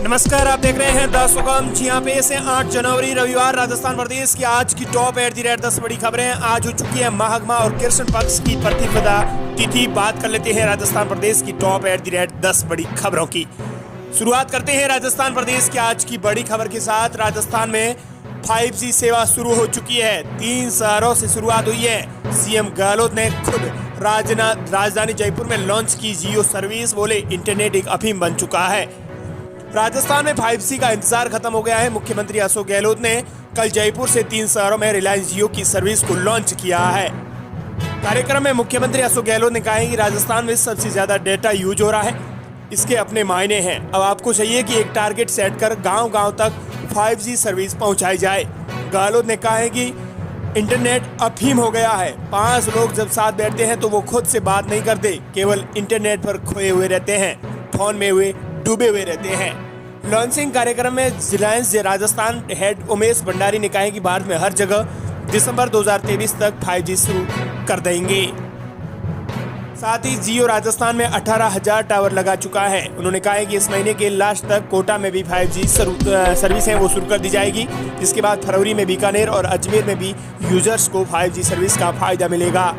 नमस्कार, आप देख रहे हैं द सुगम। जी हाँ, पे से 8 जनवरी रविवार राजस्थान प्रदेश की आज की टॉप @ 10 बड़ी खबरें। आज हो चुकी है महागमा और कृष्ण पक्ष की प्रतिपदा तिथि। बात कर लेते हैं राजस्थान प्रदेश की टॉप @ 10 बड़ी खबरों की। शुरुआत करते हैं राजस्थान प्रदेश की आज की बड़ी खबर के साथ। राजस्थान में 5G सेवा शुरू हो चुकी है। 3 शहरों से शुरुआत हुई है। सीएम गहलोत ने खुद राजधानी जयपुर में लॉन्च की जियो सर्विस। बोले इंटरनेट एक अफीम बन चुका है। राजस्थान में 5G का इंतजार खत्म हो गया है। मुख्यमंत्री अशोक गहलोत ने कल जयपुर से 3 शहरों में रिलायंस जियो की सर्विस को लॉन्च किया है। कार्यक्रम में मुख्यमंत्री अशोक गहलोत ने कहा है कि राजस्थान में सबसे ज्यादा डेटा यूज हो रहा है। इसके अपने मायने हैं। अब आपको चाहिए कि एक टारगेट सेट कर गांव-गांव तक 5G सर्विस पहुंचाई जाए। गहलोत ने कहा है कि इंटरनेट अफीम हो गया है। 5 लोग जब साथ बैठते हैं तो वो खुद से बात नहीं करते, केवल इंटरनेट पर खोए हुए रहते हैं, फोन में डूबे हुए रहते हैं। लॉन्चिंग कार्यक्रम में रिलायंस राजस्थान हेड उमेश भंडारी ने कहा कि भारत में हर जगह दिसंबर 2023 तक 5G शुरू कर देंगे। साथ ही जियो राजस्थान में 18,000 टावर लगा चुका है। उन्होंने कहा है कि इस महीने के लास्ट तक कोटा में भी 5G सर्विस है वो शुरू कर दी जाएगी। इसके बाद फरवरी में बीकानेर और अजमेर में भी यूजर्स को 5G सर्विस का फायदा मिलेगा।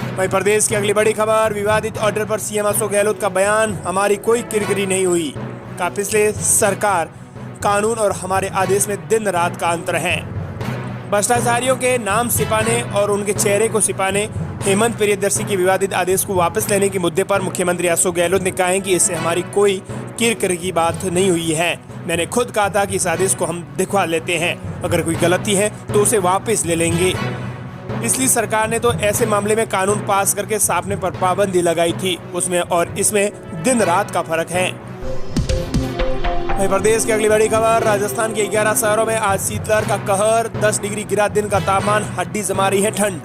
वहीं प्रदेश की अगली बड़ी खबर, विवादित ऑर्डर पर सीएम अशोक गहलोत का बयान। हमारी कोई किरकिरी नहीं हुई का पिछले सरकार कानून और हमारे आदेश में दिन रात का अंतर है। भ्रष्टाचारियों के नाम छिपाने और उनके चेहरे को छिपाने हेमंत प्रियदर्शी के विवादित आदेश को वापस लेने के मुद्दे पर मुख्यमंत्री अशोक गहलोत ने कहा है कि इससे हमारी कोई किरकिरी की बात नहीं हुई है। मैंने खुद कहा था कि इस आदेश को हम दिखवा लेते हैं, अगर कोई गलती है तो उसे वापस ले लेंगे। पिछली सरकार ने तो ऐसे मामले में कानून पास करके छापने पर पाबंदी लगाई थी, उसमें और इसमें दिन रात का फर्क है। प्रदेश की अगली बड़ी खबर, राजस्थान के 11 शहरों में आज शीतलहर का कहर। 10 डिग्री गिरा दिन का तापमान, हड्डी जमा रही है ठंड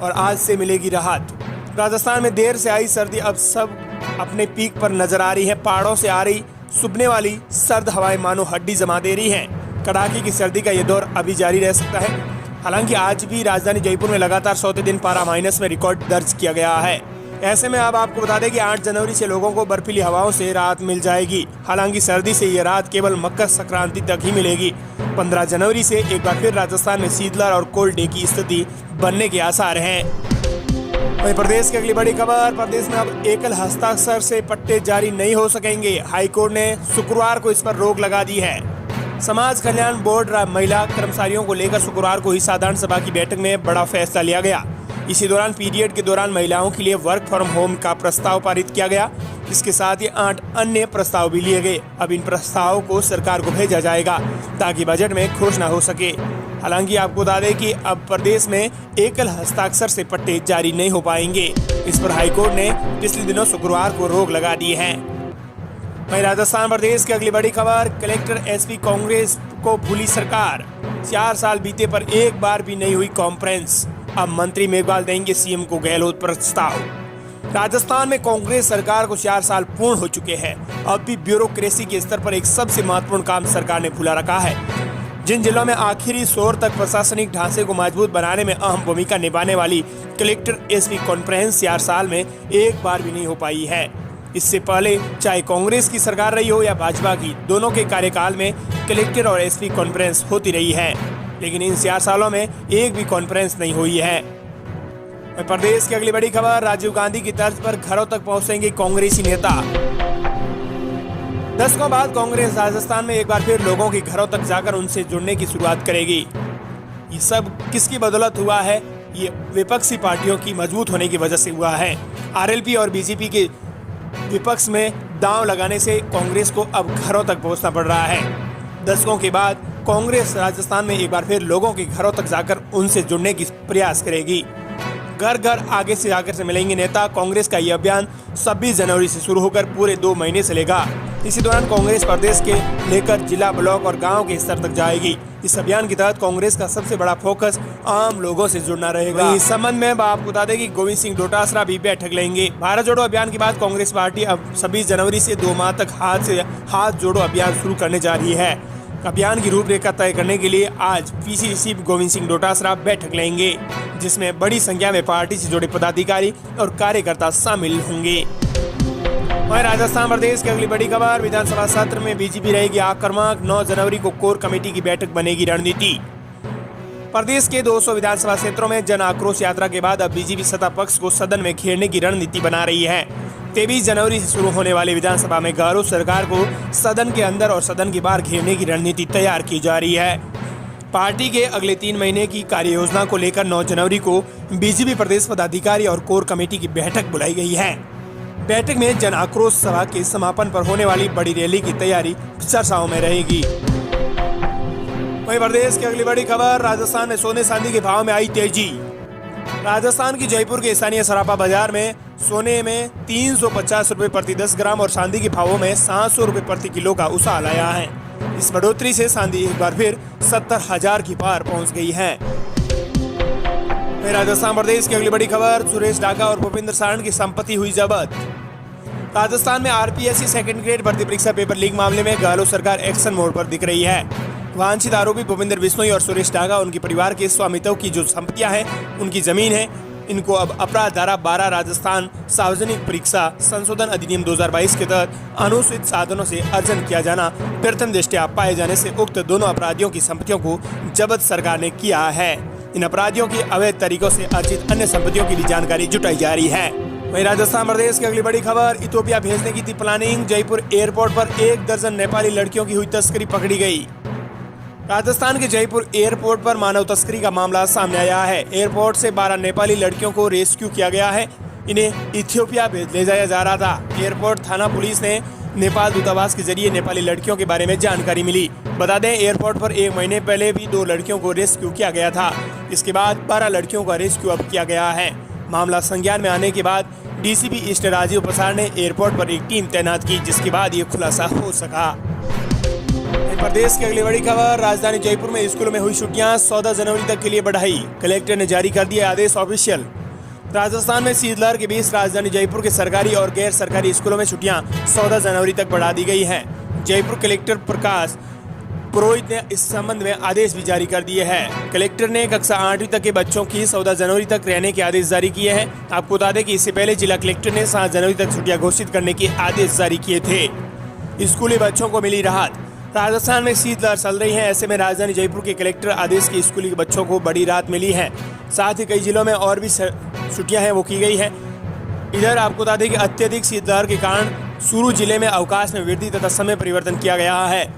और आज से मिलेगी राहत। राजस्थान में देर से आई सर्दी अब सब अपने पीक पर नजर आ रही है। पहाड़ों से आ रही सुबने वाली सर्द हवाएं मानो हड्डी जमा दे रही हैं। कड़ाके की सर्दी का ये दौर अभी जारी रह सकता है। हालांकि आज भी राजधानी जयपुर में लगातार 100वें दिन पारा माइनस में रिकॉर्ड दर्ज किया गया है। ऐसे में अब आपको बता दें कि 8 जनवरी से लोगों को बर्फीली हवाओं से राहत मिल जाएगी। हालांकि सर्दी से ये राहत केवल मकर संक्रांति तक ही मिलेगी। 15 जनवरी से एक बार फिर राजस्थान में शीतलहर और कोल्ड डे की स्थिति बनने के आसार हैं। वहीं प्रदेश की अगली बड़ी खबर, प्रदेश में अब एकल हस्ताक्षर से पट्टे जारी नहीं हो सकेंगे। हाईकोर्ट ने शुक्रवार को इस पर रोक लगा दी है। समाज कल्याण बोर्ड महिला कर्मचारियों को लेकर शुक्रवार को ही साधारण सभा की बैठक में बड़ा फैसला लिया गया। इसी दौरान पीरियड के दौरान महिलाओं के लिए वर्क फ्रॉम होम का प्रस्ताव पारित किया गया। इसके साथ ही 8 अन्य प्रस्ताव भी लिए गए। अब इन प्रस्तावों को सरकार को भेजा जाएगा ताकि बजट में घोषणा हो सके। हालांकि आपको बता दें कि अब प्रदेश में एकल हस्ताक्षर से पट्टे जारी नहीं हो पाएंगे। इस पर हाईकोर्ट ने पिछले दिनों शुक्रवार को रोक लगा दी है। वहीं राजस्थान प्रदेश की अगली बड़ी खबर, कलेक्टर एसपी कांग्रेस को भूली सरकार। 4 साल बीते पर एक बार भी नहीं हुई कॉन्फ्रेंस। अब मंत्री मेघवाल देंगे सीएम को गहलोत प्रस्ताव। राजस्थान में कांग्रेस सरकार को 4 साल पूर्ण हो चुके हैं। अब भी ब्यूरोक्रेसी के स्तर पर एक सबसे महत्वपूर्ण काम सरकार ने भूला रखा है। जिन जिलों में आखिरी छोर तक प्रशासनिक ढांचे को मजबूत बनाने में अहम भूमिका निभाने वाली कलेक्टर एसपी कॉन्फ्रेंस 4 साल में एक बार भी नहीं हो पाई है। इससे पहले चाहे कांग्रेस की सरकार रही हो या भाजपा की, दोनों के कार्यकाल में कलेक्टर और एसपी कॉन्फ्रेंस होती रही है, लेकिन इन 4 सालों में एक भी कॉन्फ्रेंस नहीं हुई है। प्रदेश की अगली बड़ी खबर, राजीव गांधी की तर्ज पर घरों तक पहुंचेंगे कांग्रेसी नेता। दशकों बाद कांग्रेस राजस्थान में एक बार फिर लोगों के घरों तक जाकर उनसे जुड़ने की शुरुआत करेगी। ये सब किसकी बदौलत हुआ है? ये विपक्षी पार्टियों की मजबूत होने की वजह से हुआ है। आरएलपी और बीजेपी के विपक्ष में दांव लगाने से कांग्रेस को अब घरों तक पहुंचना पड़ रहा है। दशकों के बाद कांग्रेस राजस्थान में एक बार फिर लोगों के घरों तक जाकर उनसे जुड़ने की प्रयास करेगी। घर घर आगे से आकर से मिलेंगे नेता। कांग्रेस का यह अभियान 26 जनवरी से शुरू होकर पूरे 2 महीने चलेगा। इसी दौरान कांग्रेस प्रदेश के लेकर जिला, ब्लॉक और गांव के स्तर तक जाएगी। इस अभियान के तहत कांग्रेस का सबसे बड़ा फोकस आम लोगों से जुड़ना रहेगा। इस संबंध में आपको बता दें कि गोविंद सिंह डोटासरा भी बैठक लेंगे। भारत जोड़ो अभियान के बाद कांग्रेस पार्टी अब 26 जनवरी से 2 माह तक हाथ जोड़ो अभियान शुरू करने जा रही है। अभियान की रूपरेखा तय करने के लिए आज पीसीसी गोविंद सिंह डोटासरा बैठक लेंगे, जिसमें बड़ी संख्या में पार्टी से जुड़े पदाधिकारी और कार्यकर्ता शामिल होंगे। वहीं राजस्थान प्रदेश की अगली बड़ी खबर, विधानसभा सत्र में बीजेपी रहेगी आक्रामक, 9 जनवरी को कोर कमेटी की बैठक बनेगी रणनीति। प्रदेश के 200 विधानसभा क्षेत्रों में जन आक्रोश यात्रा के बाद अब बीजेपी सत्ता पक्ष को सदन में घेरने की रणनीति बना रही है। 23 जनवरी से शुरू होने वाली विधानसभा में गहलोत सरकार को सदन के अंदर और सदन के बाहर घेरने की रणनीति तैयार की जा रही है। पार्टी के अगले 3 महीने की कार्य योजना को लेकर 9 जनवरी को बीजेपी प्रदेश पदाधिकारी और कोर कमेटी की बैठक बुलाई गई है। बैठक में जन आक्रोश सभा के समापन पर होने वाली बड़ी रैली की तैयारी चर्चाओं में रहेगी। वहीं प्रदेश की अगली बड़ी खबर, राजस्थान में सोने चांदी के भाव में आई तेजी। राजस्थान की जयपुर के स्थानीय सराफा बाजार में सोने में 350 रुपए प्रति 10 ग्राम और चांदी के भावों में 700 रुपए प्रति किलो का उछाल आया है। इस बढ़ोतरी से चांदी एक बार फिर 70,000 की पार पहुंच गई है। राजस्थान प्रदेश की अगली बड़ी खबर, सुरेश डागा और भूपेंद्र सारण की संपत्ति हुई जब्त। राजस्थान में आरपीएससी सेकंड ग्रेड भर्ती परीक्षा पेपर लीक मामले में गहलोत सरकार एक्शन मोड पर दिख रही है। वांछित आरोपी भूपेंद्र बिश्नोई और सुरेश डागा उनके परिवार के स्वामित्व की जो संपत्तियां हैं, उनकी जमीन है, इनको अब अपराध धारा 12 राजस्थान सार्वजनिक परीक्षा संशोधन अधिनियम 2022 के तहत अनुचित साधनों से अर्जन किया जाना प्रथम दृष्टया पाए जाने से उक्त दोनों अपराधियों की संपत्तियों को जब्त सरकार ने किया है। इन अपराधियों की अवैध तरीकों से अर्जित अन्य संपत्तियों की भी जानकारी जुटाई जा रही है। वहीं राजस्थान प्रदेश की अगली बड़ी खबर, इथियोपिया भेजने की थी प्लानिंग, जयपुर एयरपोर्ट पर 1 दर्जन नेपाली लड़कियों की हुई तस्करी पकड़ी गई। राजस्थान के जयपुर एयरपोर्ट पर मानव तस्करी का मामला सामने आया है। एयरपोर्ट से 12 नेपाली लड़कियों को रेस्क्यू किया गया है। इन्हें इथियोपिया ले जाया जा रहा था। एयरपोर्ट थाना पुलिस ने नेपाल दूतावास के जरिए नेपाली लड़कियों के बारे में जानकारी मिली। बता दें, एयरपोर्ट पर 1 महीने पहले भी 2 लड़कियों को रेस्क्यू किया गया था। इसके बाद 12 लड़कियों का रेस्क्यू अब किया गया है। मामला संज्ञान में आने के बाद डीसीपी ईस्ट राजीव प्रसाद ने एयरपोर्ट पर एक टीम तैनात की, जिसके बाद ये खुलासा हो सका। प्रदेश की अगली बड़ी खबर, राजधानी जयपुर में स्कूलों में हुई छुट्टियां 14 जनवरी तक के लिए बढ़ाई। कलेक्टर ने जारी कर दिया आदेश ऑफिशियल। राजस्थान में शीतलहर के बीच राजधानी जयपुर के सरकारी और गैर सरकारी स्कूलों में छुट्टियां 14 जनवरी तक बढ़ा दी गई हैं। जयपुर कलेक्टर प्रकाश पुरोहित ने इस संबंध में आदेश भी जारी कर दिए हैं। कलेक्टर ने कक्षा 8वीं तक के बच्चों की 14 जनवरी तक रहने के आदेश जारी किए हैं। आपको बता दें कि इससे पहले जिला कलेक्टर ने 7 जनवरी तक छुट्टियां घोषित करने के आदेश जारी किए थे। स्कूली बच्चों को मिली राहत। राजस्थान में शीतलहर चल रही है, ऐसे में राजधानी जयपुर के कलेक्टर आदेश की स्कूली बच्चों को बड़ी राहत मिली है। साथ ही कई जिलों में और भी छुट्टियां हैं वो की गई हैं। इधर आपको बता दें कि अत्यधिक शीतलहर के कारण चूरू जिले में अवकाश में वृद्धि तथा समय परिवर्तन किया गया है।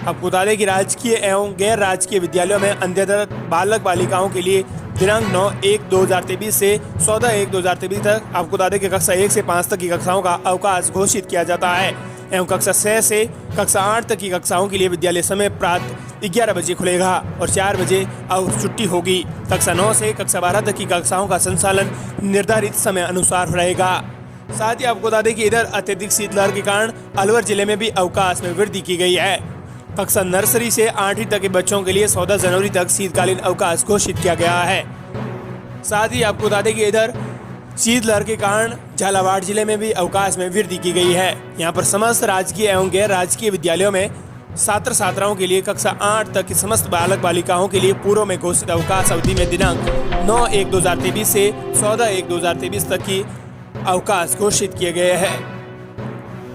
आपको बता दें कि राजकीय एवं गैर राजकीय विद्यालयों में अध्ययनरत बालक बालिकाओं के लिए दिनांक 9/1/2023 से 14/1/2023 तक आपको बता दें कि कक्षा 1 से 5 तक की कक्षाओं का अवकाश घोषित किया जाता है एवं कक्षा 6 से कक्षा 8 तक की कक्षाओं के लिए विद्यालय समय प्रातः 11 बजे खुलेगा और 4 बजे छुट्टी होगी। कक्षा 9 से कक्षा 12 तक की कक्षाओं का संचालन निर्धारित समय अनुसार रहेगा। साथ ही आपको बता दें कि इधर अत्यधिक शीतलहर के कारण अलवर जिले में भी अवकाश में वृद्धि की गई है। कक्षा नर्सरी से 8वीं तक के बच्चों के लिए 14 जनवरी तक शीतकालीन अवकाश घोषित किया गया है। साथ ही आपको बता दें कि इधर शीतलहर के कारण झालावाड़ जिले में भी अवकाश में वृद्धि की गई है। यहाँ पर समस्त राजकीय एवं गैर राजकीय विद्यालयों में छात्र छात्राओं के लिए कक्षा 8 तक की समस्त बालक बालिकाओं के लिए पूर्व में घोषित अवकाश अवधि में दिनांक 9/1/2023 से 14/1/2023 तक की अवकाश घोषित किए गए हैं।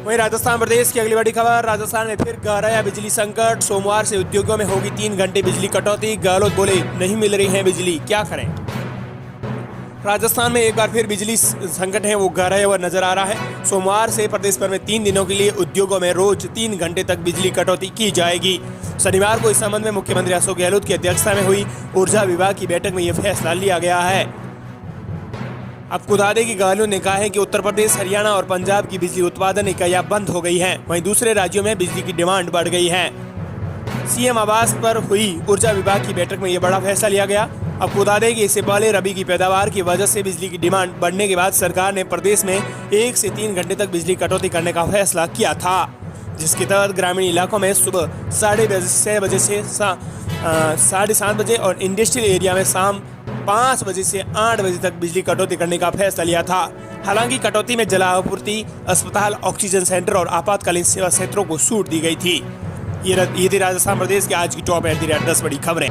वहीं राजस्थान प्रदेश की अगली बड़ी खबर, राजस्थान में फिर गहराया बिजली संकट। सोमवार से उद्योगों में होगी 3 घंटे बिजली कटौती। गहलोत बोले नहीं मिल रही है बिजली, क्या करें। राजस्थान में एक बार फिर बिजली संकट है वो गहराया हुआ नजर आ रहा है। सोमवार से प्रदेश भर में 3 दिनों के लिए उद्योगों में रोज 3 घंटे तक बिजली कटौती की जाएगी। शनिवार को इस संबंध में मुख्यमंत्री अशोक गहलोत की अध्यक्षता में हुई ऊर्जा विभाग की बैठक में यह फैसला लिया गया है। आपको बता दें कि गहलोत ने कहा है कि उत्तर प्रदेश, हरियाणा और पंजाब की बिजली उत्पादन इकाइयां बंद हो गई हैं, वहीं दूसरे राज्यों में बिजली की डिमांड बढ़ गई है। सीएम आवास पर हुई ऊर्जा विभाग की बैठक में यह बड़ा फैसला लिया गया। आपको बता दें कि इससे पहले रबी की पैदावार की वजह से बिजली की डिमांड बढ़ने के बाद सरकार ने प्रदेश में 1 से 3 घंटे तक बिजली कटौती करने का फैसला किया था, जिसके तहत ग्रामीण इलाकों में सुबह 6:30 बजे से 7:30 बजे और इंडस्ट्रियल एरिया में शाम 5 बजे से 8 बजे तक बिजली कटौती करने का फैसला लिया था। हालांकि कटौती में जल आपूर्ति, अस्पताल, ऑक्सीजन सेंटर और आपातकालीन सेवा क्षेत्रों को छूट दी गई थी। ये थी राजस्थान प्रदेश के आज की टॉप 10 बड़ी खबरें।